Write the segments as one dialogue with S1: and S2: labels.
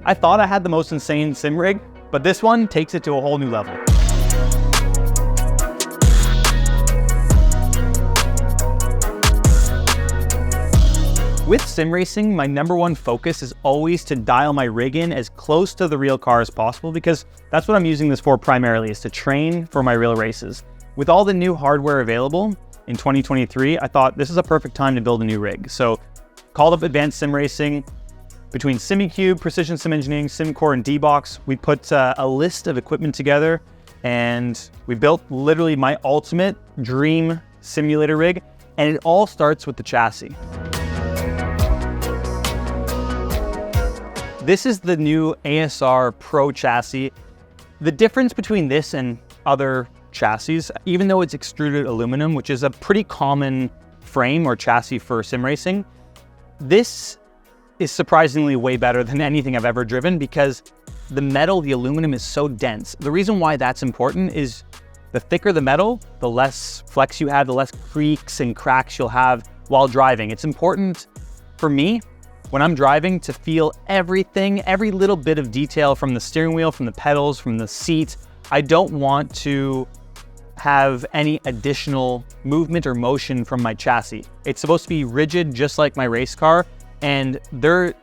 S1: I thought I had the most insane sim rig, but this one takes it to a whole new level. With sim racing, my number one focus is always to dial my rig in as close to the real car as possible, because that's what I'm using this for primarily, is to train for my real races. With all the new hardware available in 2023, I thought this is a perfect time to build a new rig. So called up Advanced Sim Racing. Between SimiCube, Precision Sim Engineering, SimCore, and D-Box, we put a list of equipment together, and we built literally my ultimate dream simulator rig, and it all starts with the chassis. This is the new ASR Pro chassis. The difference between this and other chassis, even though it's extruded aluminum, which is a pretty common frame or chassis for sim racing, this is surprisingly way better than anything I've ever driven, because the metal, the aluminum, is so dense. The reason why that's important is the thicker the metal, the less flex you have, the less creaks and cracks you'll have while driving. It's important for me when I'm driving to feel everything, every little bit of detail from the steering wheel, from the pedals, from the seat. I don't want to have any additional movement or motion from my chassis. It's supposed to be rigid, just like my race car, and there's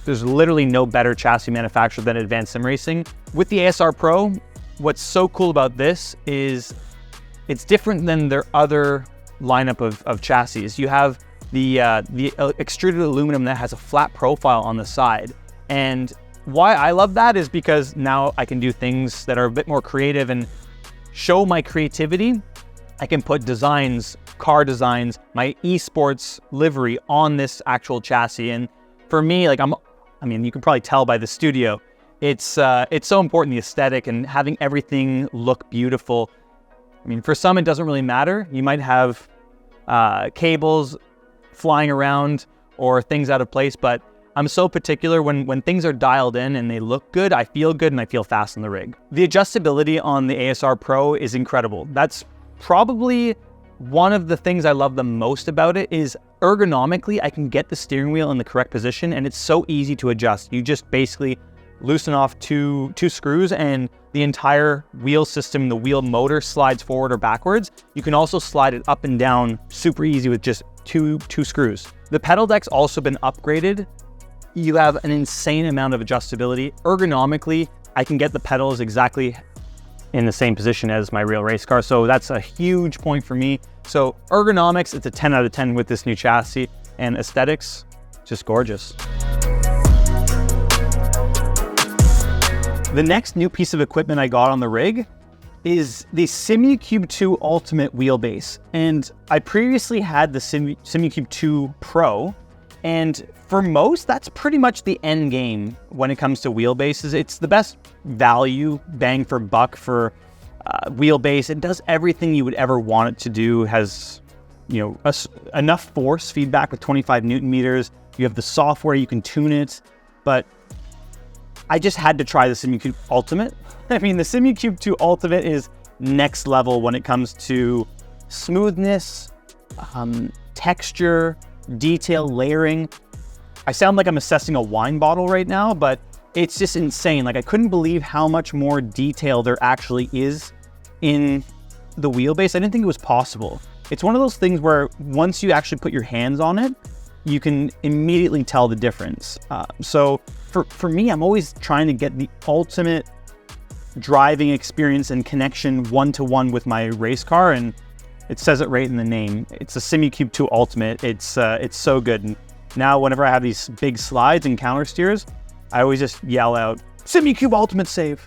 S1: literally no better chassis manufacturer than Advanced Sim Racing. With the ASR Pro, what's so cool about this is it's different than their other lineup of chassis. You have the extruded aluminum that has a flat profile on the side. And why I love that is because now I can do things that are a bit more creative and show my creativity. I can put designs, car designs, my esports livery on this actual chassis. And for me, like I mean, you can probably tell by the studio, it's so important, the aesthetic and having everything look beautiful. I mean, for some, it doesn't really matter. You might have cables flying around or things out of place, but I'm so particular when things are dialed in and they look good, I feel good and I feel fast in the rig. The adjustability on the ASR Pro is incredible. That's probably one of the things I love the most about it, is ergonomically, I can get the steering wheel in the correct position and it's so easy to adjust. You just basically loosen off two screws and the entire wheel system, the wheel motor, slides forward or backwards. You can also slide it up and down super easy with just two screws. The pedal deck's also been upgraded. You have an insane amount of adjustability. Ergonomically, I can get the pedals exactly in the same position as my real race car, so that's a huge point for me. So ergonomics, it's a 10 out of 10 with this new chassis, and aesthetics, just gorgeous. The next new piece of equipment I got on the rig is the SimiCube 2 Ultimate wheelbase. And I previously had the SimiCube 2 Pro, and for most, that's pretty much the end game when it comes to wheelbases. It's the best value, bang for buck for wheelbase. It does everything you would ever want it to do. Has, you know, enough force feedback with 25 Newton meters. You have the software, you can tune it, but I just had to try the SimiCube Ultimate. I mean, the SimiCube 2 Ultimate is next level when it comes to smoothness, texture, detail, layering. I sound like I'm assessing a wine bottle right now, but it's just insane. Like, I couldn't believe how much more detail there actually is in the wheelbase. I didn't think it was possible. It's one of those things where once you actually put your hands on it, you can immediately tell the difference. So for me, I'm always trying to get the ultimate driving experience and connection one-to-one with my race car, and it says it right in the name. It's a SimiCube 2 Ultimate. It's so good. And now whenever I have these big slides and counter steers, I always just yell out, SimiCube Ultimate save.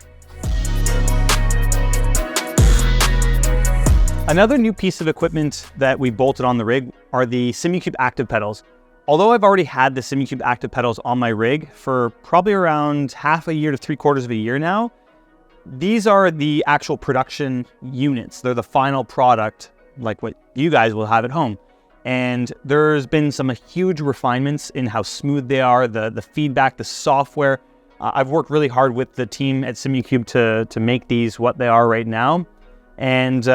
S1: Another new piece of equipment that we bolted on the rig are the SimiCube Active Pedals. Although I've already had the SimiCube Active Pedals on my rig for probably around half a year to 3/4 of a year now, these are the actual production units. They're the final product, like what you guys will have at home. And there's been some huge refinements in how smooth they are, the feedback, the software. I've worked really hard with the team at SimiCube to make these what they are right now. And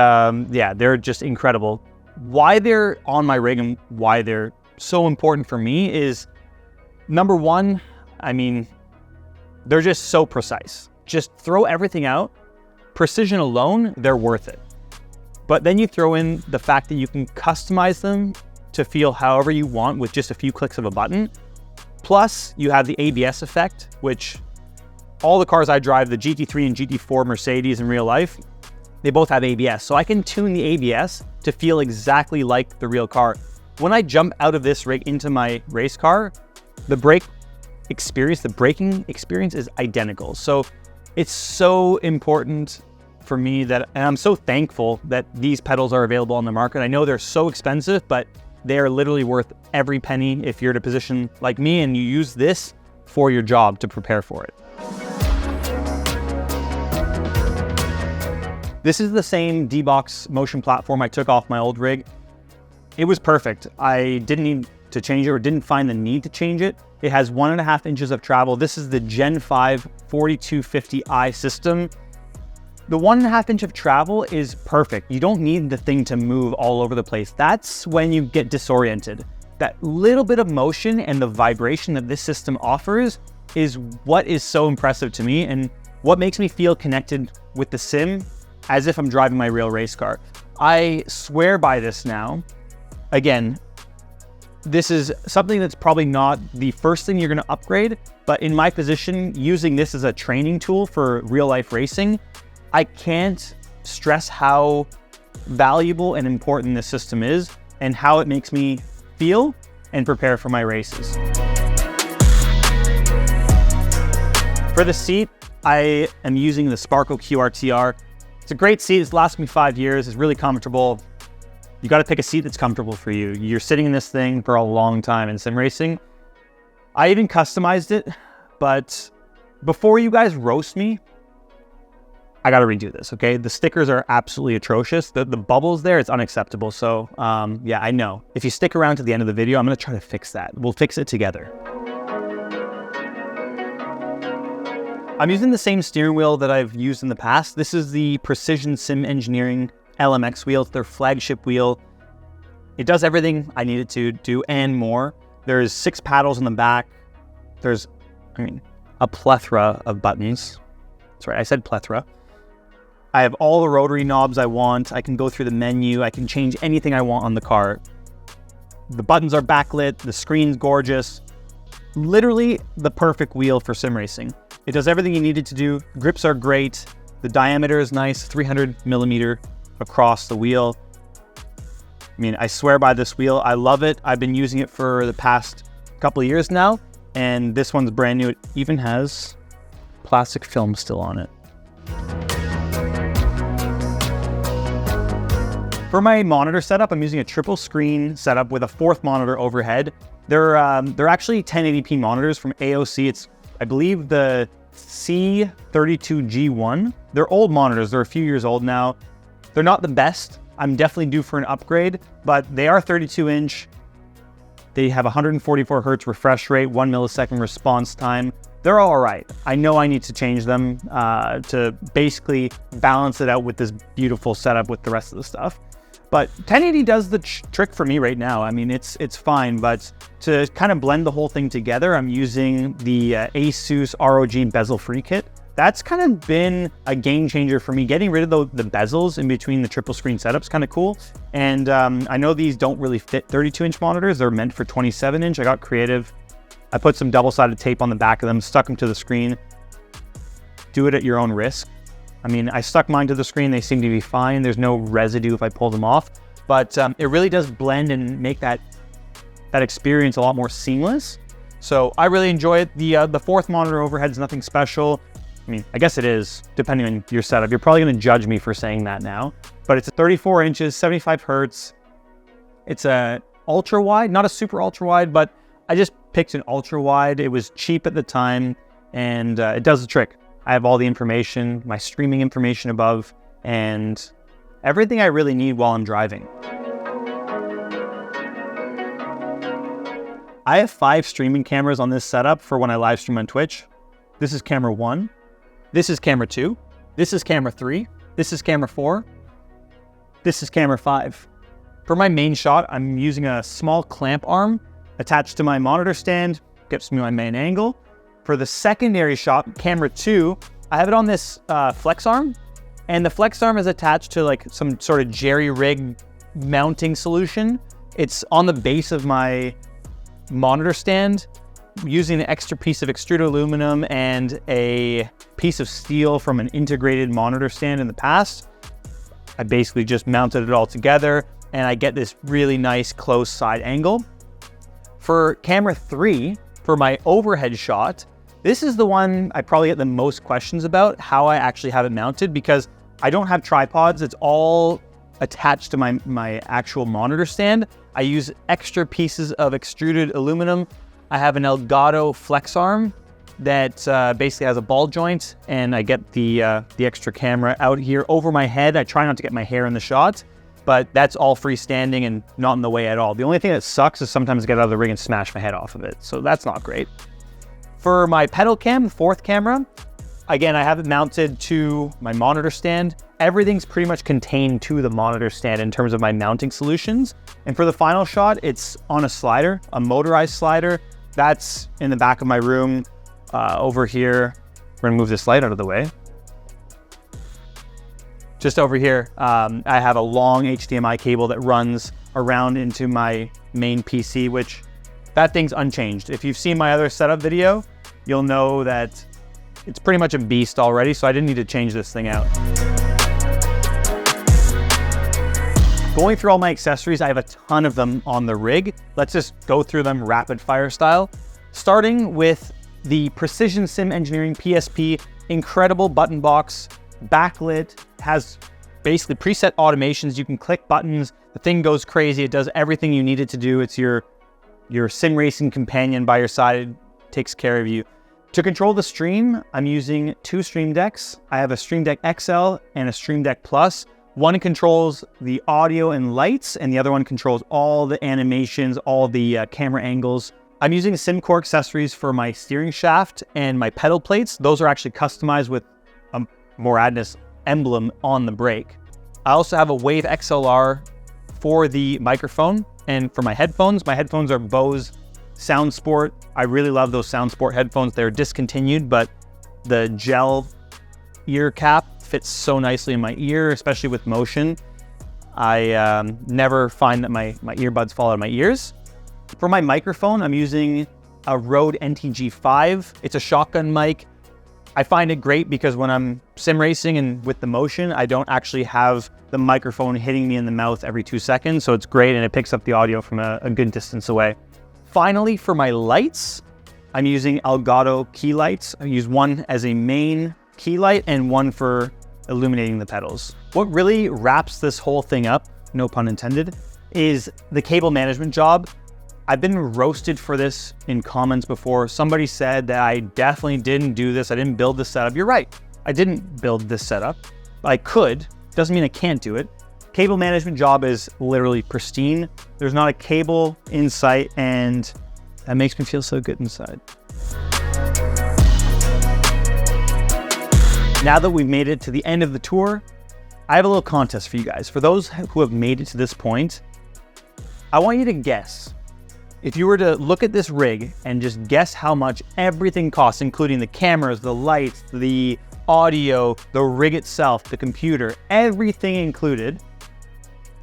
S1: yeah, they're just incredible. Why they're on my rig and why they're so important for me is, number one, I mean, they're just so precise. Just throw everything out. Precision alone, they're worth it. But then you throw in the fact that you can customize them to feel however you want with just a few clicks of a button. Plus, you have the ABS effect, which all the cars I drive, the GT3 and GT4 Mercedes in real life, they both have ABS. So I can tune the ABS to feel exactly like the real car. When I jump out of this rig into my race car, the braking experience is identical. So it's so important for me and I'm so thankful that these pedals are available on the market. I know they're so expensive, but they are literally worth every penny if you're in a position like me and you use this for your job to prepare for it. This is the same D-Box motion platform I took off my old rig. It was perfect. I didn't need to change it or didn't find the need to change it. It has 1.5 inches of travel. This is the Gen 5 4250i system. The 1.5 inch of travel is perfect. You don't need the thing to move all over the place. That's when you get disoriented. That little bit of motion and the vibration that this system offers is what is so impressive to me and what makes me feel connected with the sim as if I'm driving my real race car. I swear by this now. Again, this is something that's probably not the first thing you're gonna upgrade, but in my position, using this as a training tool for real life racing, I can't stress how valuable and important this system is and how it makes me feel and prepare for my races. For the seat, I am using the Sparco QRTR. It's a great seat. It's lasted me 5 years. It's really comfortable. You got to pick a seat that's comfortable for you. You're sitting in this thing for a long time in sim racing. I even customized it, but before you guys roast me, I got to redo this, okay? The stickers are absolutely atrocious. The bubbles there, it's unacceptable. So yeah, I know. If you stick around to the end of the video, I'm going to try to fix that. We'll fix it together. I'm using the same steering wheel that I've used in the past. This is the Precision Sim Engineering LMX wheel. It's their flagship wheel. It does everything I need it to do and more. There's 6 paddles in the back. There's, a plethora of buttons. That's right, I said plethora. I have all the rotary knobs I want. I can go through the menu. I can change anything I want on the car. The buttons are backlit. The screen's gorgeous. Literally the perfect wheel for sim racing. It does everything you need it to do. Grips are great. The diameter is nice, 300 millimeter across the wheel. I swear by this wheel. I love it. I've been using it for the past couple of years now, and this one's brand new. It even has plastic film still on it. For my monitor setup, I'm using a triple screen setup with a 4th monitor overhead. They're actually 1080p monitors from AOC. It's, I believe, the C32G1. They're old monitors. They're a few years old now. They're not the best. I'm definitely due for an upgrade, but they are 32 inch. They have 144 hertz refresh rate, 1 millisecond response time. They're all right. I know I need to change them to basically balance it out with this beautiful setup with the rest of the stuff. But 1080 does the trick for me right now. It's fine, but to kind of blend the whole thing together, I'm using the ASUS ROG bezel-free kit. That's kind of been a game changer for me. Getting rid of the bezels in between the triple screen setup's kind of cool. And I know these don't really fit 32-inch monitors. They're meant for 27-inch. I got creative. I put some double-sided tape on the back of them, stuck them to the screen. Do it at your own risk. I stuck mine to the screen. They seem to be fine. There's no residue if I pull them off, but it really does blend and make that experience a lot more seamless. So I really enjoy it. The 4th monitor overhead is nothing special. I guess it is, depending on your setup. You're probably going to judge me for saying that now, but it's 34 inches, 75 hertz. It's a ultra wide, not a super ultra wide, but I just picked an ultra wide. It was cheap at the time, and it does the trick. I have all the information, my streaming information above, and everything I really need while I'm driving. I have 5 streaming cameras on this setup for when I live stream on Twitch. This is camera 1. This is camera 2. This is camera 3. This is camera 4. This is camera 5. For my main shot, I'm using a small clamp arm attached to my monitor stand, gets me my main angle. For the secondary shot, camera 2, I have it on this flex arm, and the flex arm is attached to like some sort of jerry-rig mounting solution. It's on the base of my monitor stand, using an extra piece of extruded aluminum and a piece of steel from an integrated monitor stand in the past. I basically just mounted it all together, and I get this really nice close side angle. For camera 3, for my overhead shot, this is the one I probably get the most questions about, how I actually have it mounted, because I don't have tripods. It's all attached to my actual monitor stand. I use extra pieces of extruded aluminum. I have an Elgato flex arm that basically has a ball joint, and I get the extra camera out here over my head. I try not to get my hair in the shot, but that's all freestanding and not in the way at all. The only thing that sucks is sometimes I get out of the rig and smash my head off of it, so that's not great. For my pedal cam, the 4th camera, again, I have it mounted to my monitor stand. Everything's pretty much contained to the monitor stand in terms of my mounting solutions. And for the final shot, it's on a slider, a motorized slider. That's in the back of my room over here. We're gonna move this light out of the way. Just over here, I have a long HDMI cable that runs around into my main PC, which that thing's unchanged. If you've seen my other setup video, you'll know that it's pretty much a beast already, so I didn't need to change this thing out. Going through all my accessories, I have a ton of them on the rig. Let's just go through them rapid fire style. Starting with the Precision Sim Engineering PSP, incredible button box, backlit, has basically preset automations. You can click buttons, the thing goes crazy. It does everything you need it to do. It's your sim racing companion by your side. It takes care of you. To control the stream, I'm using 2 Stream Decks. I have a Stream Deck XL and a Stream Deck Plus. One controls the audio and lights, and the other one controls all the animations, all the camera angles. I'm using SimCore accessories for my steering shaft and my pedal plates. Those are actually customized with a Moradness emblem on the brake. I also have a Wave XLR for the microphone, and for my headphones are Bose Sound Sport. I really love those Sound Sport headphones. They're discontinued, but the gel ear cap fits so nicely in my ear, especially with motion. I never find that my earbuds fall out of my ears. For my microphone, I'm using a Rode NTG5. It's a shotgun mic. I find it great because when I'm sim racing and with the motion, I don't actually have the microphone hitting me in the mouth every 2 seconds, so it's great and it picks up the audio from a good distance away. Finally, for my lights, I'm using Elgato key lights. I use one as a main key light and one for illuminating the pedals. What really wraps this whole thing up, no pun intended, is the cable management job. I've been roasted for this in comments before. Somebody said that I definitely didn't do this. I didn't build this setup. You're right. I didn't build this setup. I could. Doesn't mean I can't do it. Cable management job is literally pristine. There's not a cable in sight, and that makes me feel so good inside. Now that we've made it to the end of the tour, I have a little contest for you guys. For those who have made it to this point, I want you to guess. If you were to look at this rig and just guess how much everything costs, including the cameras, the lights, the audio, the rig itself, the computer, everything included.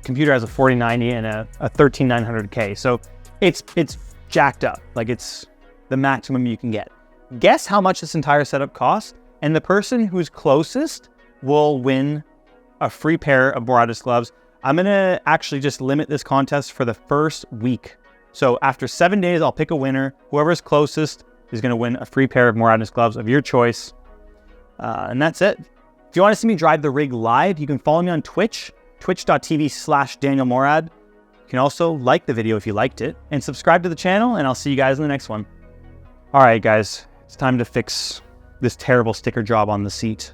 S1: Computer has a 4090 and a 13900K, so it's jacked up. Like, it's the maximum you can get. Guess how much this entire setup costs, and the person who's closest will win a free pair of Moradness gloves. I'm gonna actually just limit this contest for the first week. So after 7 days, I'll pick a winner. Whoever's closest is gonna win a free pair of Moradness gloves of your choice. And that's it. If you wanna see me drive the rig live, you can follow me on Twitch, twitch.tv/DanielMorad. You can also like the video if you liked it, and subscribe to the channel, and I'll see you guys in the next one. All right, guys, it's time to fix this terrible sticker job on the seat.